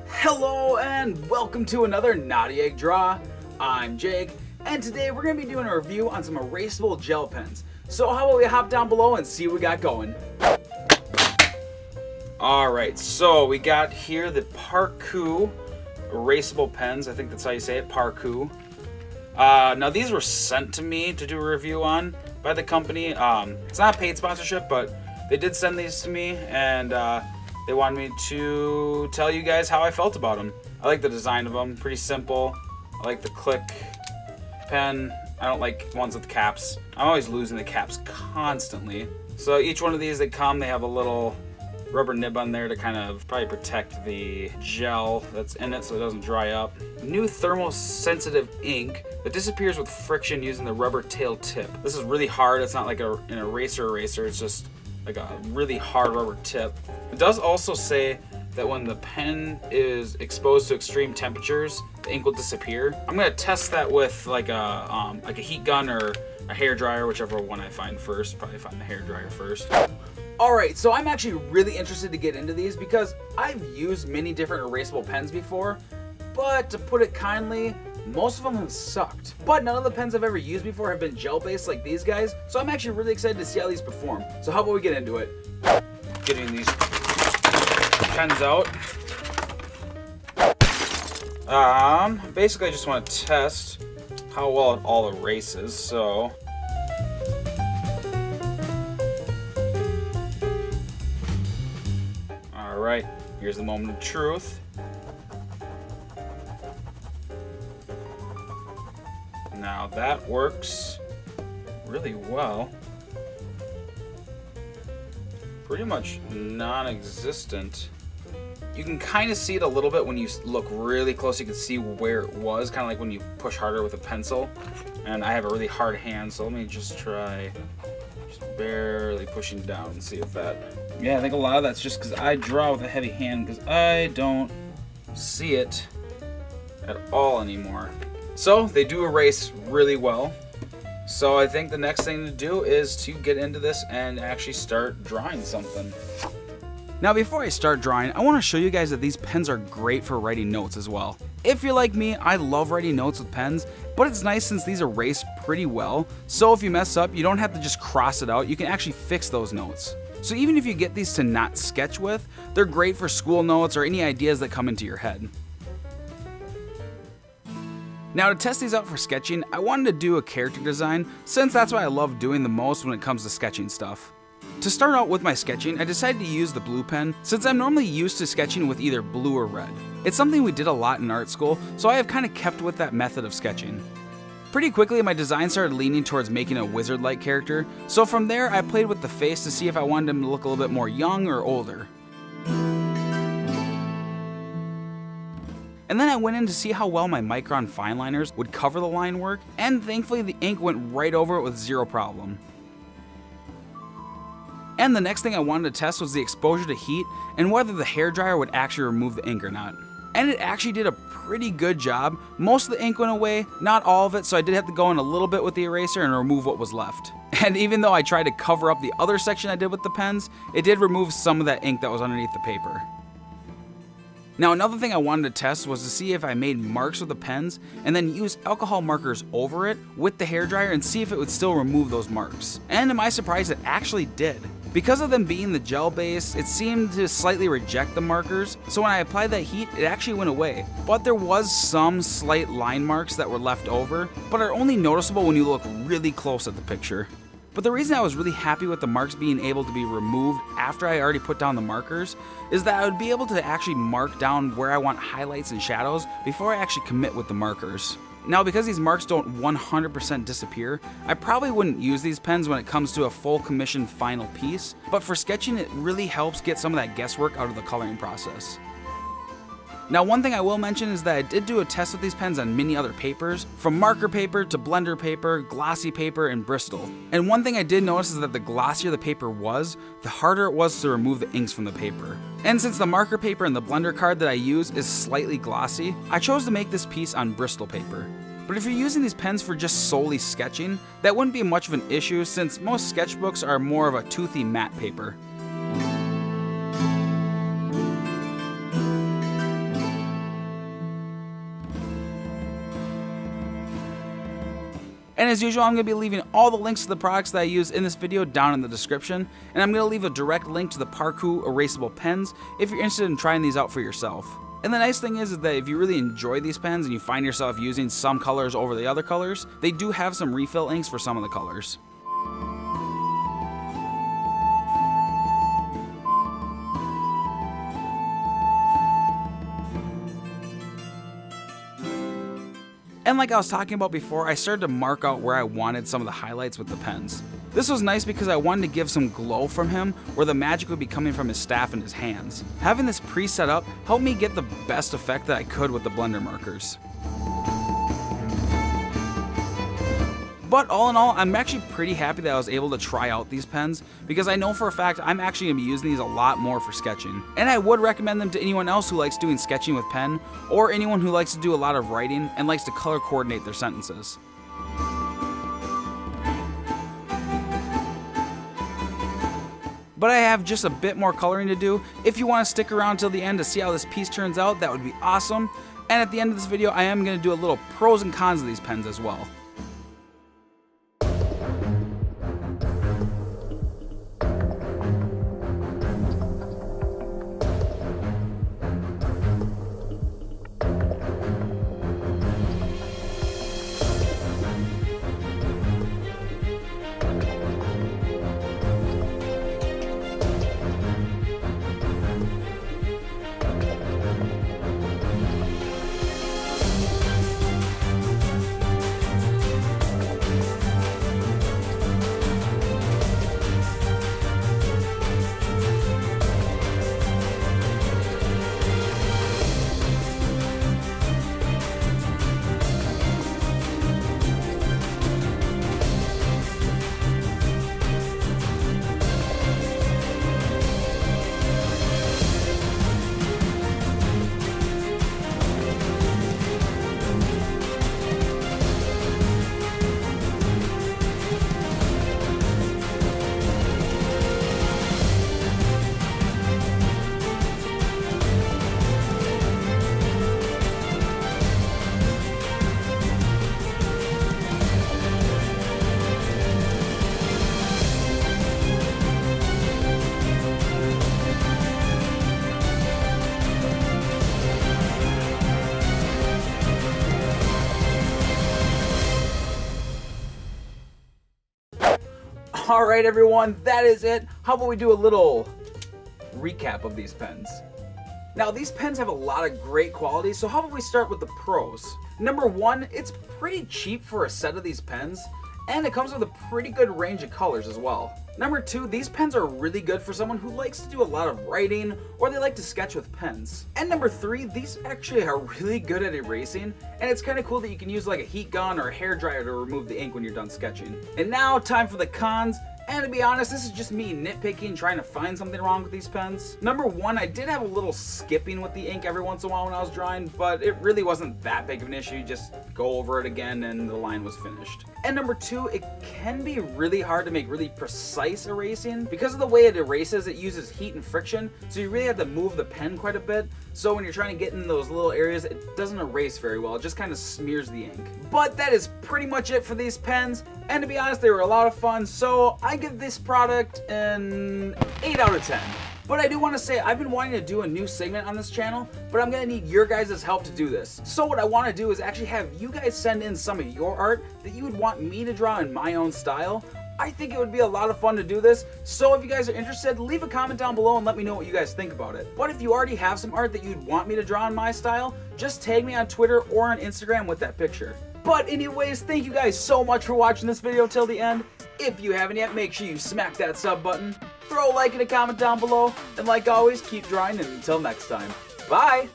Hello and welcome to another Naughty Egg Draw. I'm Jake, and today we're going to be doing a review on some erasable gel pens. So how about we hop down below and see what we got going. Alright, so we got here the Parkoo Erasable Pens. I think that's how you say it, Parkoo. Now these were sent to me to do a review on by the company. It's not a paid sponsorship, but they did send these to me, and they wanted me to tell you guys how I felt about them. I like the design of them, pretty simple. I like the click pen. I don't like ones with caps. I'm always losing the caps constantly. So each one of these, they have a little rubber nib on there to kind of probably protect the gel that's in it so it doesn't dry up. New thermosensitive ink that disappears with friction using the rubber tail tip. This is really hard. It's not like an eraser, it's just like a really hard rubber tip. It does also say that when the pen is exposed to extreme temperatures, the ink will disappear. I'm gonna test that with like a heat gun or a hair dryer, whichever one I find first. Probably find the hair dryer first. Alright, so I'm actually really interested to get into these because I've used many different erasable pens before, but to put it kindly, most of them have sucked. But none of the pens I've ever used before have been gel-based like these guys, so I'm actually really excited to see how these perform. So how about we get into it? Getting these pens out. Basically I just want to test how well it all erases, so alright, here's the moment of truth. Now that works really well. Pretty much non-existent. You can kind of see it a little bit when you look really close. You can see where it was, kind of like when you push harder with a pencil. And I have a really hard hand, so let me just try just barely pushing down and see if that... Yeah, I think a lot of that's just because I draw with a heavy hand because I don't see it at all anymore. So they do erase really well. So I think the next thing to do is to get into this and actually start drawing something. Now before I start drawing, I want to show you guys that these pens are great for writing notes as well. If you're like me, I love writing notes with pens, but it's nice since these erase pretty well. So if you mess up, you don't have to just cross it out, you can actually fix those notes. So even if you get these to not sketch with, they're great for school notes or any ideas that come into your head. Now to test these out for sketching, I wanted to do a character design since that's what I love doing the most when it comes to sketching stuff. To start out with my sketching, I decided to use the blue pen since I'm normally used to sketching with either blue or red. It's something we did a lot in art school, so I have kind of kept with that method of sketching. Pretty quickly my design started leaning towards making a wizard-like character, so from there I played with the face to see if I wanted him to look a little bit more young or older. And then I went in to see how well my Micron fine liners would cover the line work, and thankfully the ink went right over it with zero problem. And the next thing I wanted to test was the exposure to heat and whether the hairdryer would actually remove the ink or not. And it actually did a pretty good job. Most of the ink went away, not all of it, so I did have to go in a little bit with the eraser and remove what was left. And even though I tried to cover up the other section I did with the pens, it did remove some of that ink that was underneath the paper. Now another thing I wanted to test was to see if I made marks with the pens and then use alcohol markers over it with the hairdryer and see if it would still remove those marks. And to my surprise, it actually did. Because of them being the gel base, it seemed to slightly reject the markers, so when I applied that heat, it actually went away. But there was some slight line marks that were left over, but are only noticeable when you look really close at the picture. But the reason I was really happy with the marks being able to be removed after I already put down the markers is that I would be able to actually mark down where I want highlights and shadows before I actually commit with the markers. Now because these marks don't 100% disappear, I probably wouldn't use these pens when it comes to a full commission final piece, but for sketching it really helps get some of that guesswork out of the coloring process. Now one thing I will mention is that I did do a test with these pens on many other papers, from marker paper to blender paper, glossy paper, and Bristol. And one thing I did notice is that the glossier the paper was, the harder it was to remove the inks from the paper. And since the marker paper and the blender card that I use is slightly glossy, I chose to make this piece on Bristol paper. But if you're using these pens for just solely sketching, that wouldn't be much of an issue since most sketchbooks are more of a toothy matte paper. And as usual, I'm going to be leaving all the links to the products that I use in this video down in the description, and I'm going to leave a direct link to the Parkoo Erasable Pens if you're interested in trying these out for yourself. And the nice thing is that if you really enjoy these pens and you find yourself using some colors over the other colors, they do have some refill inks for some of the colors. And like I was talking about before, I started to mark out where I wanted some of the highlights with the pens. This was nice because I wanted to give some glow from him where the magic would be coming from his staff and his hands. Having this pre-set up helped me get the best effect that I could with the blender markers. But all in all, I'm actually pretty happy that I was able to try out these pens because I know for a fact I'm actually going to be using these a lot more for sketching. And I would recommend them to anyone else who likes doing sketching with pen or anyone who likes to do a lot of writing and likes to color coordinate their sentences. But I have just a bit more coloring to do. If you want to stick around till the end to see how this piece turns out, that would be awesome. And at the end of this video, I am going to do a little pros and cons of these pens as well. Alright everyone, that is it. How about we do a little recap of these pens? Now these pens have a lot of great qualities, so how about we start with the pros? Number one, it's pretty cheap for a set of these pens, and it comes with a pretty good range of colors as well. Number two, these pens are really good for someone who likes to do a lot of writing or they like to sketch with pens. And number three, these actually are really good at erasing, and it's kind of cool that you can use like a heat gun or a hairdryer to remove the ink when you're done sketching. And now time for the cons. And to be honest, this is just me nitpicking, trying to find something wrong with these pens. Number one, I did have a little skipping with the ink every once in a while when I was drawing, but it really wasn't that big of an issue. Just go over it again and the line was finished. And number two, it can be really hard to make really precise erasing. Because of the way it erases, it uses heat and friction, so you really have to move the pen quite a bit. So when you're trying to get in those little areas, it doesn't erase very well. It just kind of smears the ink. But that is pretty much it for these pens. And to be honest, they were a lot of fun, so I give this product an 8 out of 10. But I do want to say, I've been wanting to do a new segment on this channel, but I'm going to need your guys' help to do this. So what I want to do is actually have you guys send in some of your art that you would want me to draw in my own style. I think it would be a lot of fun to do this, so if you guys are interested, leave a comment down below and let me know what you guys think about it. But if you already have some art that you'd want me to draw in my style, just tag me on Twitter or on Instagram with that picture. But anyways, thank you guys so much for watching this video till the end. If you haven't yet, make sure you smack that sub button, throw a like and a comment down below, and like always, keep drawing, and until next time, bye!